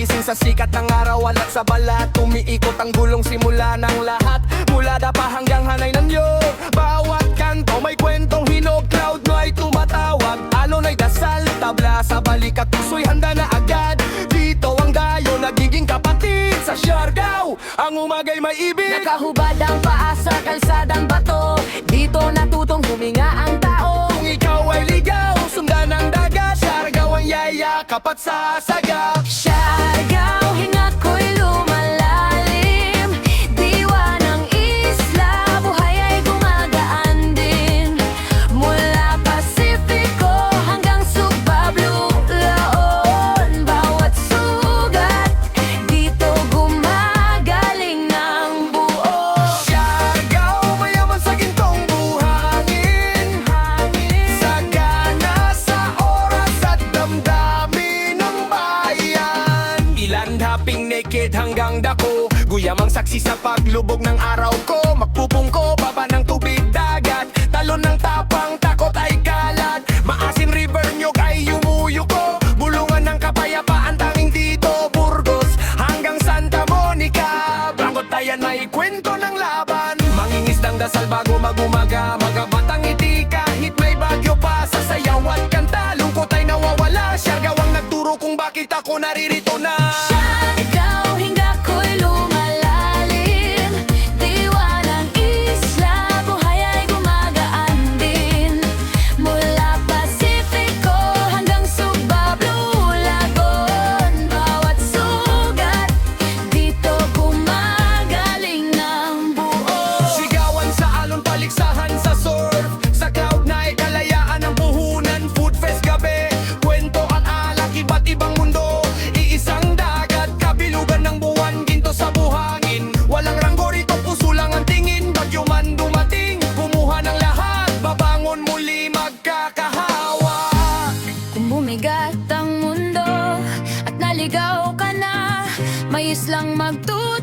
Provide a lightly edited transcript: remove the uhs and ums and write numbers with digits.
Nagising sa sikat ng araw, walat sa balat. Umiikot ang gulong simula ng lahat. Mula dapa hanggang hanay ng niyog. Bawat kanto may kwentong hinog. Cloud no ay tumatawag, alon ay dasal. Tabla sa balikat, puso'y handa na agad. Dito ang dayo, nagiging kapatid. Sa Siargao, ang umagay may ibig. Nakahubad ang paa sa kalsadang bato. Dito natutong huminga ang tao. Kung ikaw ay ligaw, sundan ang dagat. Siargao ang yayakap at sasagap. Siargao, hingat ko'y lumalalim. Diwa ng isla, buhay ay gumagaan din. Mula Pasifiko hanggang Suba, Blue Laon. Bawat sugat, dito gumagaling ng buo. Siargao, mayaman sa gintong buhangin. Sagana sa oras at damdamin ng bayan. Ilan haping naked hanggang dako. Guyamang saksi sa paglubog ng araw ko. Magpupungko, baba ng tubig dagat. Talon ng tapang, takot ay kalat. Maasin river nyog ay yumuyo ko. Bulungan ng kapayapaan tanging dito. Burgos hanggang Santa Monica. Bangotayan may kwento ng laban. Mangingisdang dasal bago magumaga. Magabatang ngiti kahit may bagyo pa. Sa sayaw at kanta, lungkot ay nawawala. Siargao ang nagturo kung bakit ako naririto na. Siargao, hinga ko'y lumalalim. Diwa ng isla, buhay ay gumagaan din. Mula Pasifiko hanggang Suba, Blue Lagoon. Bawat sugat, dito gumagaling ng buo. Sigawan sa alon, paligsahan sa surf. Sa cloud na ay kalayaan ng puhunan. Food fest gabi, kwento at alak, iba't ibang mundo. Iisang dagat, kabilugan ng buwan, ginto sa buhangin. Walang ranggo rito, puso lang ang tingin. Bagyo man dumating, kumuha ng lahat. Babangon muli, magkakahawa. Kung bumigat ang mundo at naligaw ka na, may islang magtutulungan.